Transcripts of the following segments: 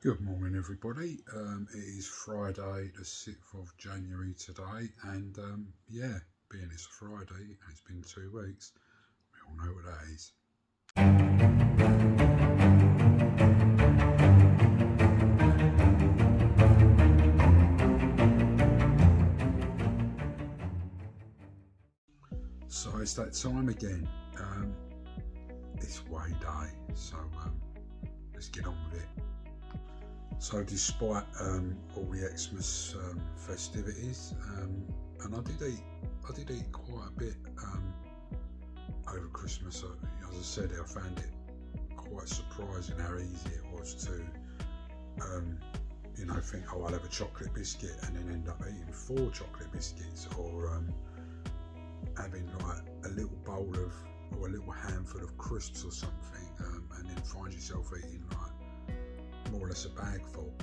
Good morning, everybody. It is Friday, the 6th of January today, and being it's a Friday and it's been 2 weeks, we all know what that is. So it's that time again. It's Way Day, so let's get on with it. So despite all the Xmas festivities, and I did eat quite a bit over Christmas. As I said, I found it quite surprising how easy it was to, think, oh, I'll have a chocolate biscuit, and then end up eating 4 chocolate biscuits, or having like a little bowl of, or a little handful of crisps or something, and then find yourself eating like more or less a bag full,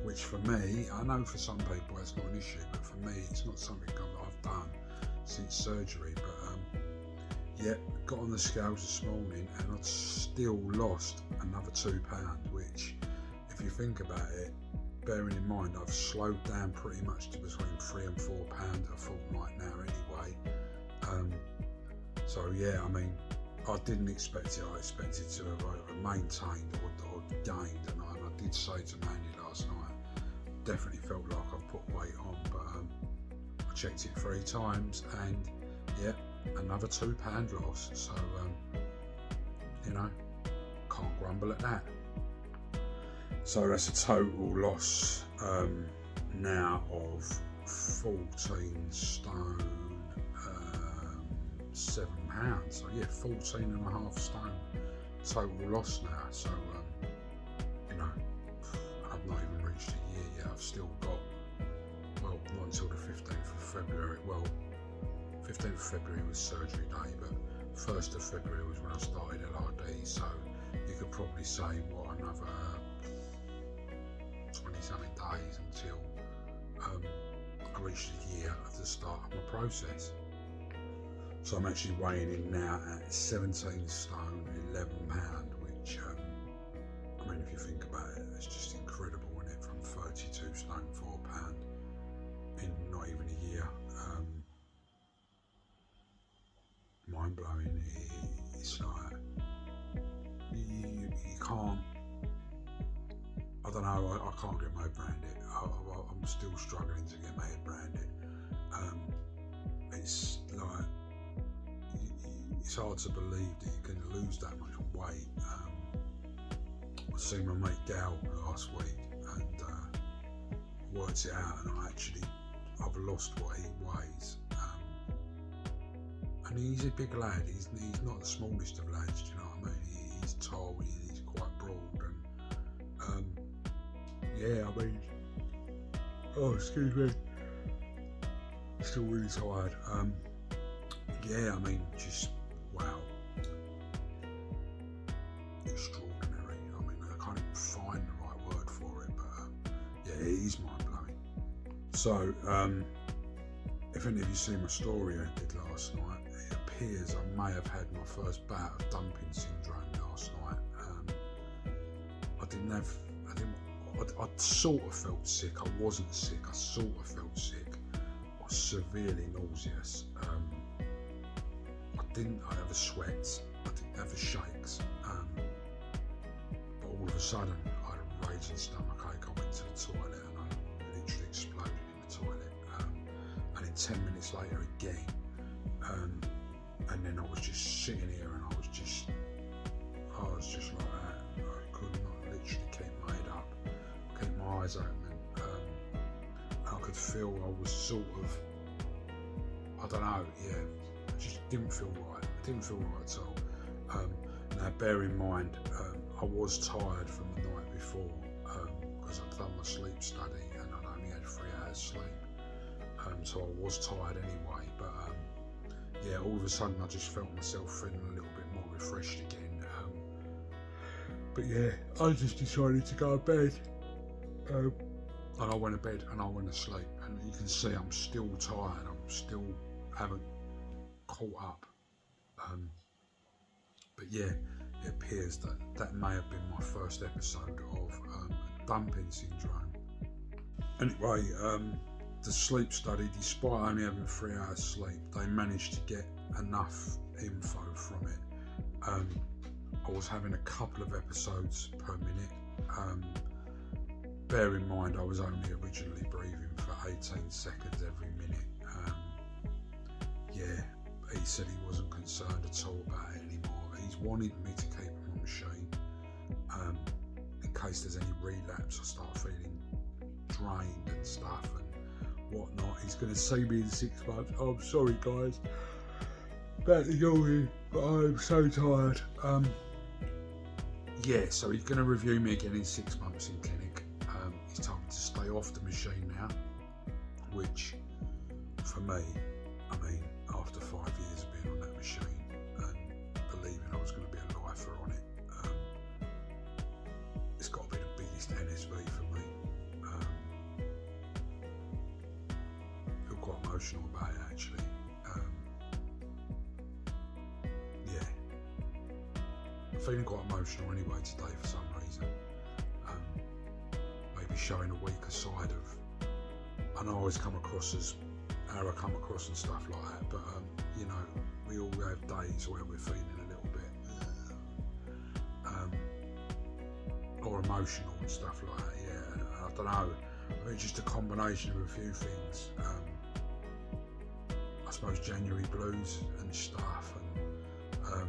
which for me, I know for some people that's not an issue, but for me it's not something that I've done since surgery. But got on the scales this morning and I'd still lost another £2, which, if you think about it, bearing in mind I've slowed down pretty much to between £3 and £4 a fortnight now anyway. I didn't expect it. I expected to have maintained or gained, and I did say to Mandy last night, definitely felt like I've put weight on, but I checked it 3 times and another £2 loss, so can't grumble at that. So that's a total loss now of 14 stone, 7 pounds. So 14 and a half stone total loss now. So I've not even reached a year yet. I've still got, well, not until the 15th of February. Well, 15th of February was surgery day, but 1st of February was when I started LRD. So you could probably say another 20 something days until I reached a year at the start of my process. So I'm actually weighing in now at 17 stone, 11 pound, which, if you think about it, it's just incredible, isn't it? From 32 stone, 4 pound in not even a year. Mind blowing. It's like, you can't, I don't know, I can't get my head around it. I'm still struggling to get my head around it. It's like, it's hard to believe that you can lose that much weight. I seen my mate Gal last week and worked it out, and I've lost what he weighs. And he's a big lad. He's not the smallest of lads. Do you know what I mean? He's tall. He's quite broad, and oh, excuse me. Still really tired. Just wow, extraordinary. I can't even find the right word for it, but it is mind blowing. So, if any of you see my story I did last night, it appears I may have had my first bout of dumping syndrome last night. I sort of felt sick. I wasn't sick. I sort of felt sick. I was severely nauseous. I didn't have a sweat. I didn't have a shakes. But all of a sudden, I had a raging stomachache. I went to the toilet and I literally exploded in the toilet. And then 10 minutes later again. And then I was just sitting here and I was just like that. I could not literally keep my head up, keep my eyes open. I could feel I was sort of, I don't know, it just didn't feel right. It didn't feel right at all. Now bear in mind, I was tired from the night before, because I'd done my sleep study and I'd only had 3 hours sleep. So I was tired anyway, but all of a sudden I just felt myself feeling a little bit more refreshed again. I just decided to go to bed. And I went to bed and I went to sleep. And you can see I'm still tired. I'm still haven't caught up. But it appears that may have been my first episode of dumping syndrome. Anyway, the sleep study, despite only having 3 hours sleep, they managed to get enough info from it. I was having a couple of episodes per minute. Bear in mind, I was only originally breathing for 18 seconds every minute. He said he wasn't concerned at all about it anymore. He's wanted me to keep him on machine in case there's any relapse. I start feeling drained and stuff and whatnot. He's going to see me in 6 months. Oh, I'm sorry, guys. About to yawn, but I'm so tired. So he's going to review me again in 6 months in clinic. He's told me to stay off the machine now, which for me, after 5 years of being on that machine and believing I was going to be a lifer on it, it's got to be the biggest NSV for me. I feel quite emotional about it, actually. I'm feeling quite emotional anyway today for some reason. Maybe showing a weaker side of, I know I always come across as how I come across and stuff like that, but we all have days where we're feeling a little bit or emotional and stuff like that. I don't know. I mean, just a combination of a few things. I suppose January blues and stuff, and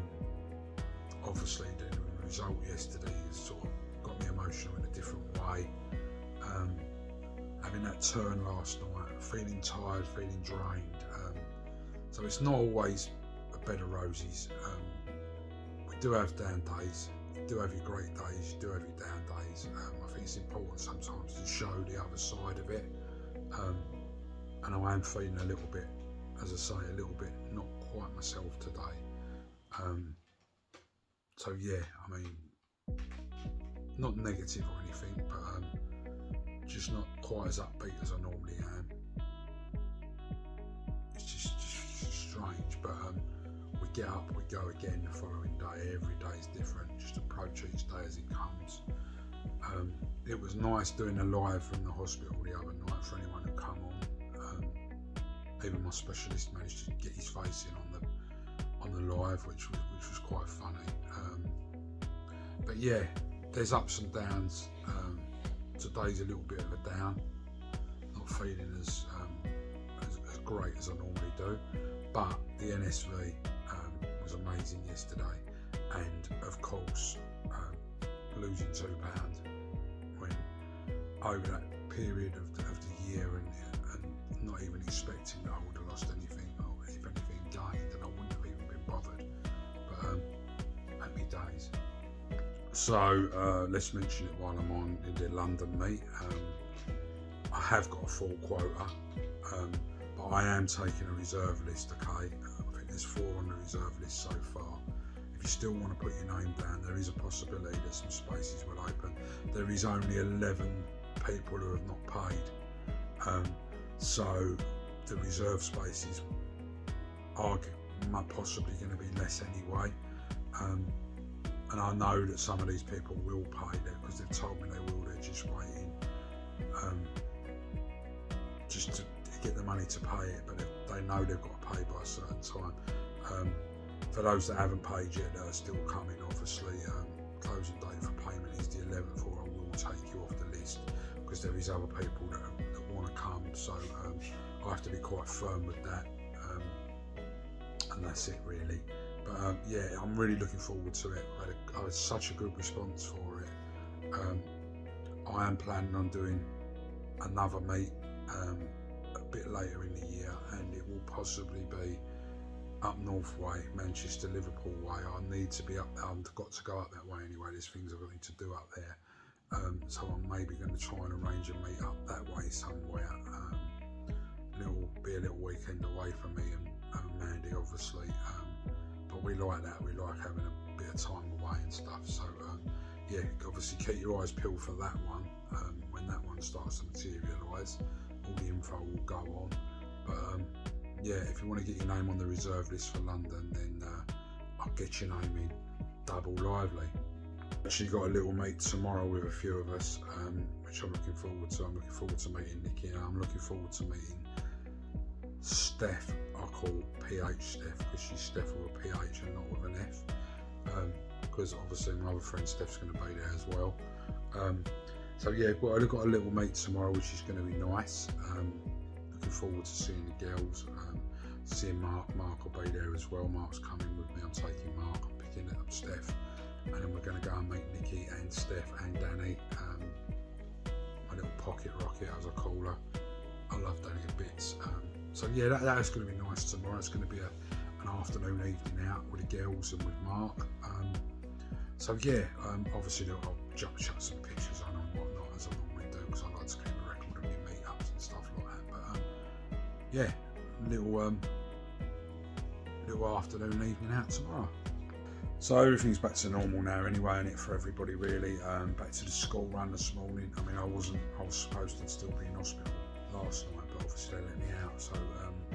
obviously the result yesterday has sort of got me emotional in a different way. Having that turn last night, feeling tired, feeling drained. So it's not always a bed of roses. We do have down days. You do have your great days. You do have your down days. I think it's important sometimes to show the other side of it. And I am feeling a little bit, as I say, a little bit not quite myself today. Not negative or anything, but just not quite as upbeat as I normally am. It's just strange, but we get up, we go again the following day. Every day is different. Just approach each day as it comes. It was nice doing a live from the hospital the other night for anyone who come on. Even my specialist managed to get his face in on the live, which was quite funny. But yeah, there's ups and downs. Today's a little bit of a down, not feeling as great as I normally do, but the NSV was amazing yesterday, and of course losing £2 when over that period of the year and not even expecting that I would have lost anything, or if anything gained, and I wouldn't have even been bothered. But happy days. So let's mention it while I'm on in the London meet. I have got a full quota, but I am taking a reserve list, okay? I think there's 4 on the reserve list so far. If you still want to put your name down, there is a possibility that some spaces will open. There is only 11 people who have not paid, so the reserve spaces are possibly going to be less anyway. And I know that some of these people will pay that because they've told me they will. They're just waiting, just to get the money to pay it. But they know they've got to pay by a certain time. For those that haven't paid yet, that are still coming, obviously, closing date for payment is the 11th, or I will take you off the list because there is other people that want to come. So I have to be quite firm with that, and that's it really. But yeah, I'm really looking forward to it. I had such a good response for it. I am planning on doing another meet a bit later in the year, and it will possibly be up North Way, Manchester, Liverpool way. I need to be up there. I've got to go up that way anyway. There's things I've got to do up there. So I'm maybe going to try and arrange a meet up that way somewhere. Be a little weekend away from me and Mandy, obviously. But we like that. We like having a bit of time away and stuff. So yeah, obviously keep your eyes peeled for that one. When that one starts to materialise, all the info will go on. But yeah, if you want to get your name on the reserve list for London, then I'll get your name in double lively. Actually got a little meet tomorrow with a few of us, which I'm looking forward to. I'm looking forward to meeting Nikki, and I'm looking forward to meeting Steph. I call PH Steph because she's Steph with a PH and not with an F. Because obviously my other friend Steph's going to be there as well. So yeah, well, I've got a little meet tomorrow, which is going to be nice. Looking forward to seeing the girls, seeing Mark. Mark will be there as well. Mark's coming with me. I'm taking Mark. I'm picking up Steph, and then we're going to go and meet Nikki and Steph and Danny. My little pocket rocket, as I call her. I love Danny a bits. So yeah, that's going to be nice tomorrow. It's going to be an afternoon, evening out with the girls and with Mark. So yeah, obviously I'll chuck some pictures on and whatnot as I normally do, because I like to keep a record of my meetups and stuff like that. But yeah, little afternoon, evening out tomorrow. So everything's back to normal now anyway, and it for everybody really. Back to the school run this morning. I mean, I was supposed to still be in hospital last night, but obviously they let me out. So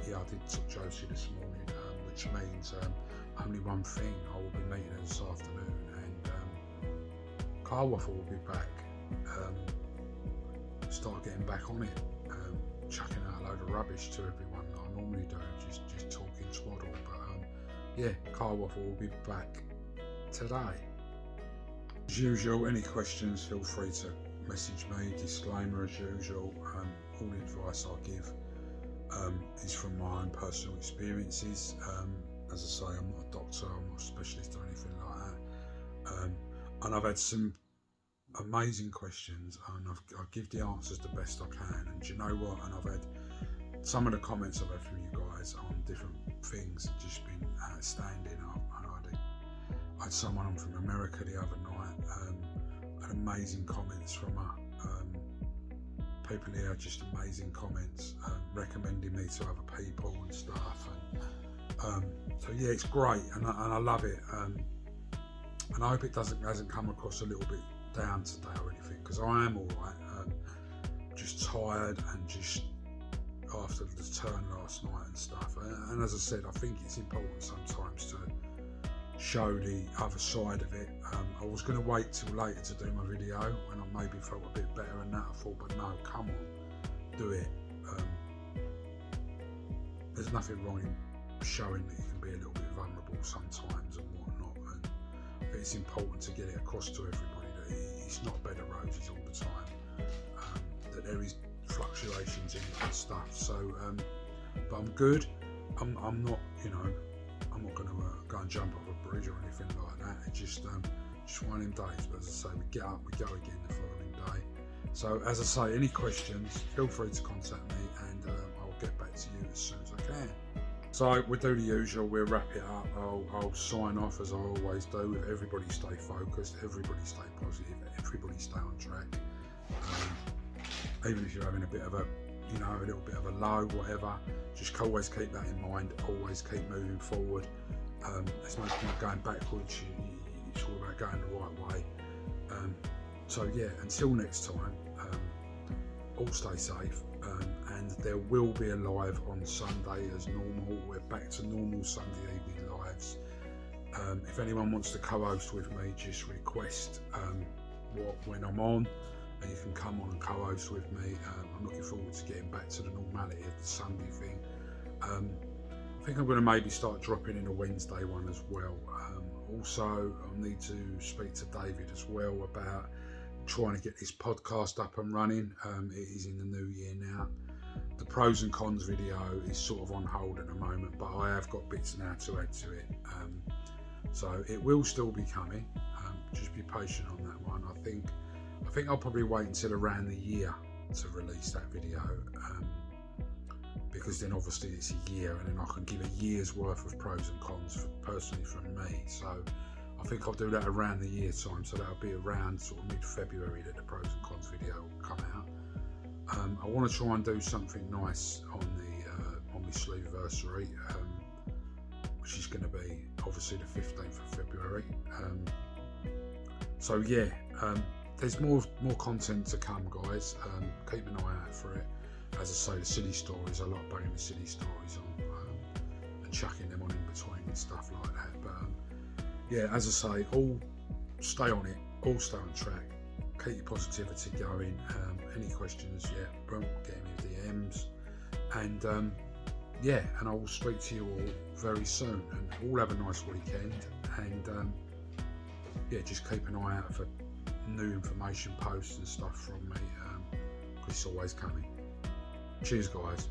yeah, I did took Josie this morning, which means only one thing, I will be meeting her this afternoon, and Car Waffle will be back. Start getting back on it, chucking out a load of rubbish to everyone that I normally do, just talking twaddle. But yeah, Car Waffle will be back today. As usual, any questions, feel free to message me. Disclaimer as usual, all the advice I give is from my own personal experiences. As I say, I'm not a doctor, I'm not a specialist or anything like that. And I've had some amazing questions, and I give the answers the best I can. And do you know what? And I've had some of the comments I've had from you guys on different things have just been outstanding. I had someone on from America the other night, had amazing comments from her. People here, just amazing comments, recommending me to other people and stuff. And so yeah, it's great, and I love it. And I hope it hasn't come across a little bit down today or anything, because I am all right. Just tired and just after the turn last night and stuff. And as I said, I think it's important sometimes to show the other side of it. I was going to wait till later to do my video when I maybe felt a bit better and that. I thought, but no, come on, do it. There's nothing wrong in showing that you can be a little bit vulnerable sometimes and whatnot. And I think it's important to get it across to everybody that it's not bed of roses all the time. That there is fluctuations in and stuff. So, but I'm good. I'm not, I'm not going to go and jump off a bridge or anything like that. It's just one of them days. But as I say, we get up, we go again the following day. So as I say, any questions, feel free to contact me, and I'll get back to you as soon as I can. So we'll do the usual, we'll wrap it up. I'll sign off as I always do with everybody stay focused, everybody stay positive, everybody stay on track. Even if you're having a bit of a little bit of a low, whatever, just always keep that in mind, always keep moving forward. There's no point going backwards, it's all about going the right way. So yeah, until next time, all stay safe, and there will be a live on Sunday as normal. We're back to normal Sunday evening lives. If anyone wants to co-host with me, just request when I'm on, and you can come on and co-host with me. I'm looking forward to getting back to the normality of the Sunday thing. I think I'm going to maybe start dropping in a Wednesday one as well. Also, I need to speak to David as well about trying to get this podcast up and running. It is in the new year now. The pros and cons video is sort of on hold at the moment, but I have got bits now to add to it. So it will still be coming. Just be patient on that one. I think I'll probably wait until around the year to release that video, because then obviously it's a year, and then I can give a year's worth of pros and cons personally from me. So I think I'll do that around the year time, so that'll be around sort of mid-February that the pros and cons video will come out. I want to try and do something nice on my sleeveversary, which is going to be obviously the 15th of February. So yeah, there's more content to come, guys. Keep an eye out for it. As I say, the silly stories, I like bringing the silly stories on and chucking them on in between and stuff like that. But yeah, as I say, all stay on it, all stay on track, keep your positivity going. Any questions, get me DMs, and yeah, and I will speak to you all very soon, and all have a nice weekend, and yeah, just keep an eye out for new information posts and stuff from me, because it's always coming. Cheers guys.